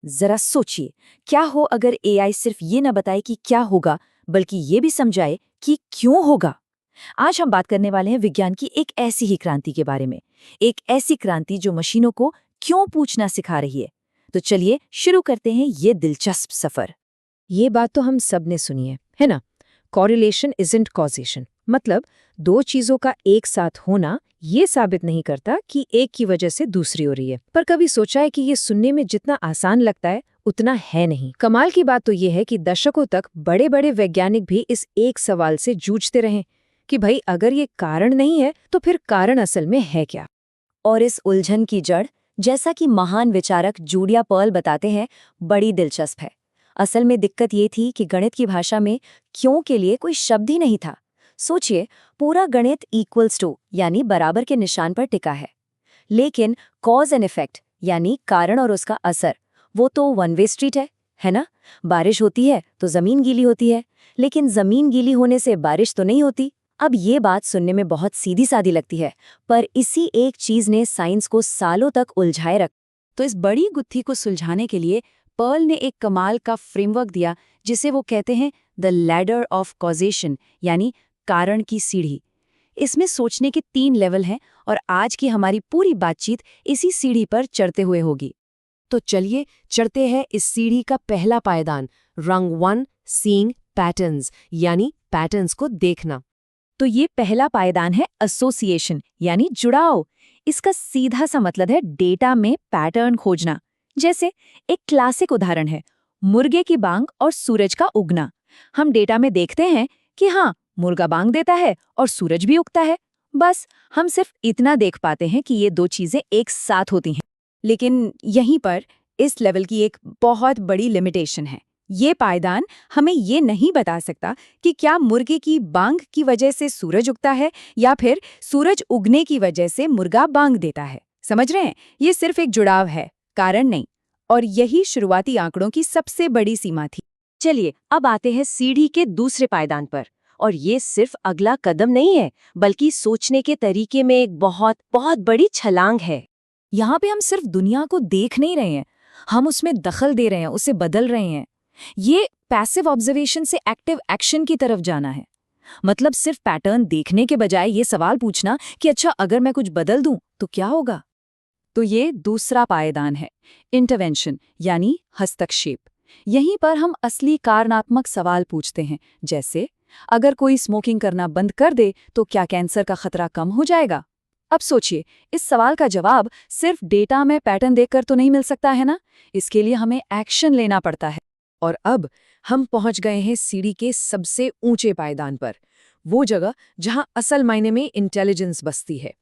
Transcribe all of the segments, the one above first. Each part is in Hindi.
जरा सोचिए, क्या हो अगर एआई सिर्फ ये न बताए कि क्या होगा, बल्कि ये भी समझाए कि क्यों होगा। आज हम बात करने वाले हैं विज्ञान की एक ऐसी ही क्रांति के बारे में, एक ऐसी क्रांति जो मशीनों को क्यों पूछना सिखा रही है। तो चलिए शुरू करते हैं ये दिलचस्प सफर। ये बात तो हम सब ने सुनी है ना? Correlation isn't causation. मतलब दो चीजों का एक साथ होना ये साबित नहीं करता कि एक की वजह से दूसरी हो रही है। पर कभी सोचा है कि ये सुनने में जितना आसान लगता है उतना है नहीं। कमाल की बात तो ये है कि दशकों तक बड़े बड़े वैज्ञानिक भी इस एक सवाल से जूझते रहे कि भाई अगर ये कारण नहीं है तो फिर कारण असल में है क्या। और इस उलझन की जड़, जैसा कि महान विचारक जूलिया पर्ल बताते हैं, बड़ी दिलचस्प है। असल में दिक्कत ये थी कि गणित की भाषा में क्यों के लिए कोई शब्द ही नहीं था। सोचिए, पूरा गणित इक्वल्स टू यानी बराबर के निशान पर टिका है, लेकिन कॉज एंड इफेक्ट यानी कारण और उसका असर, वो तो वन वे स्ट्रीट है ना? बारिश होती है तो जमीन गीली होती है, लेकिन जमीन गीली होने से बारिश तो नहीं होती। अब ये बात सुनने में बहुत सीधी सादी लगती है, पर इसी एक चीज ने साइंस को सालों तक उलझाए रख। तो इस बड़ी गुत्थी को सुलझाने के लिए पर्ल ने एक कमाल का फ्रेमवर्क दिया, जिसे वो कहते हैं द लैडर ऑफ कॉजेशन, यानी कारण की सीढ़ी। इसमें सोचने के 3 लेवल हैं और आज की हमारी पूरी बातचीत इसी सीढ़ी पर चढ़ते हुए होगी। तो चलिए चढ़ते हैं इस सीढ़ी का पहला पायदान, रंग 1, सीइंग पैटर्न्स, यानी पैटर्न्स को देखना। तो ये पहला पायदान है एसोसिएशन, यानी जुड़ाव। इसका सीधा सा मतलब है डेटा में पैटर्न खोजना। जैसे एक क्लासिक उदाहरण है मुर्गे की बांग और सूरज का उगना। हम डेटा में देखते हैं कि हाँ, मुर्गा बांग देता है और सूरज भी उगता है। बस हम सिर्फ इतना देख पाते हैं कि ये दो चीजें एक साथ होती हैं। लेकिन यहीं पर इस लेवल की एक बहुत बड़ी लिमिटेशन है। ये पायदान हमें ये नहीं बता सकता कि क्या मुर्गे की बांग की वजह से सूरज उगता है या फिर सूरज उगने की वजह से मुर्गा बांग देता है। समझ रहे हैं? ये सिर्फ एक जुड़ाव है, कारण नहीं। और यही शुरुआती आंकड़ों की सबसे बड़ी सीमा थी। चलिए अब आते हैं सीढ़ी के दूसरे पायदान पर। और ये सिर्फ अगला कदम नहीं है, बल्कि सोचने के तरीके में एक बहुत बहुत बड़ी छलांग है। यहाँ पे हम सिर्फ दुनिया को देख नहीं रहे हैं, हम उसमें दखल दे रहे हैं, उसे बदल रहे हैं। ये पैसिव ऑब्जर्वेशन से एक्टिव एक्शन की तरफ जाना है। मतलब सिर्फ पैटर्न देखने के बजाय ये सवाल पूछना कि अच्छा, अगर मैं कुछ बदल दूं तो क्या होगा। तो ये दूसरा पायदान है, इंटरवेंशन यानी हस्तक्षेप। यहीं पर हम असली कारणात्मक सवाल पूछते हैं, जैसे अगर कोई स्मोकिंग करना बंद कर दे तो क्या कैंसर का खतरा कम हो जाएगा। अब सोचिए, इस सवाल का जवाब सिर्फ डेटा में पैटर्न देखकर तो नहीं मिल सकता है ना। इसके लिए हमें एक्शन लेना पड़ता है। और अब हम पहुंच गए हैं सीढ़ी के सबसे ऊंचे पायदान पर, वो जगह जहां असल मायने में इंटेलिजेंस बसती है।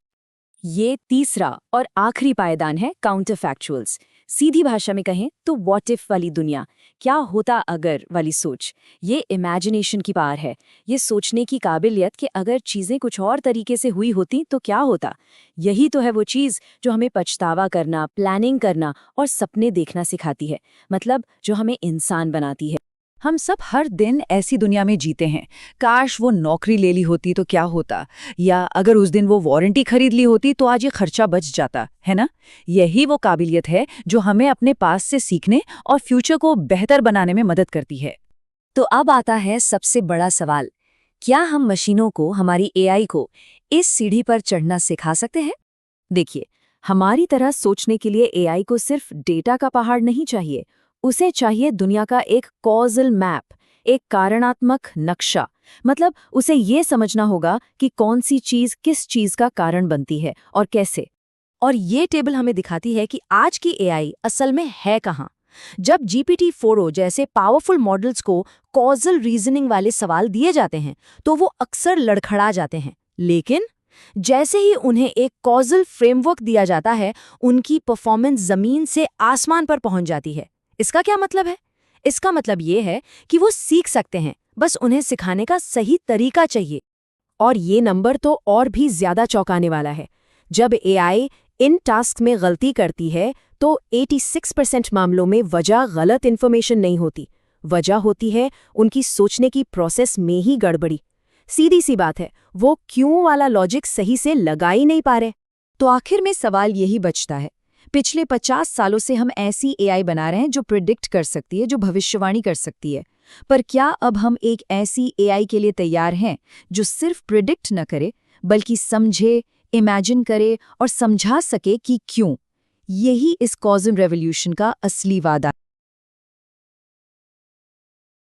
ये तीसरा और आखिरी पायदान है काउंटर फैक्चुअल्स। सीधी भाषा में कहें तो व्हाट इफ वाली दुनिया, क्या होता अगर वाली सोच। ये इमेजिनेशन की पार है, ये सोचने की काबिलियत कि अगर चीजें कुछ और तरीके से हुई होती तो क्या होता। यही तो है वो चीज जो हमें पछतावा करना, प्लानिंग करना और सपने देखना सिखाती है। मतलब जो हमें इंसान बनाती है। हम सब हर दिन ऐसी दुनिया में जीते हैं, काश वो नौकरी ले ली होती तो क्या होता, या अगर उस दिन वो वारंटी खरीद ली होती तो आज ये खर्चा बच जाता, है ना। यही वो काबिलियत है जो हमें अपने पास से सीखने और फ्यूचर को बेहतर बनाने में मदद करती है। तो अब आता है सबसे बड़ा सवाल, क्या हम मशीनों को, हमारी एआई को इस सीढ़ी पर चढ़ना सिखा सकते हैं? देखिए, हमारी तरह सोचने के लिए एआई को सिर्फ डेटा का पहाड़ नहीं चाहिए, उसे चाहिए दुनिया का एक कॉजल मैप, एक कारणात्मक नक्शा। मतलब उसे ये समझना होगा कि कौन सी चीज किस चीज का कारण बनती है और कैसे। और ये टेबल हमें दिखाती है कि आज की एआई असल में है कहाँ। जब GPT-4o जैसे पावरफुल मॉडल्स को कॉजल रीजनिंग वाले सवाल दिए जाते हैं तो वो अक्सर लड़खड़ा जाते हैं, लेकिन जैसे ही उन्हें एक कॉजल फ्रेमवर्क दिया जाता है, उनकी परफॉर्मेंस जमीन से आसमान पर पहुंच जाती है। इसका क्या मतलब है? इसका मतलब ये है कि वो सीख सकते हैं, बस उन्हें सिखाने का सही तरीका चाहिए। और ये नंबर तो और भी ज्यादा चौंकाने वाला है। जब एआई इन टास्क में गलती करती है तो 86% मामलों में वजह गलत इन्फॉर्मेशन नहीं होती, वजह होती है उनकी सोचने की प्रोसेस में ही गड़बड़ी। सीधी सी बात है, वो क्यों वाला लॉजिक सही से लगा ही नहीं पा रहे। तो आखिर में सवाल यही बचता है, पिछले 50 सालों से हम ऐसी एआई बना रहे हैं जो प्रिडिक्ट कर सकती है, जो भविष्यवाणी कर सकती है। पर क्या अब हम एक ऐसी एआई के लिए तैयार हैं जो सिर्फ प्रिडिक्ट न करे, बल्कि समझे, इमेजिन करे और समझा सके कि क्यों? यही इस कॉज़म रेवोल्यूशन का असली वादा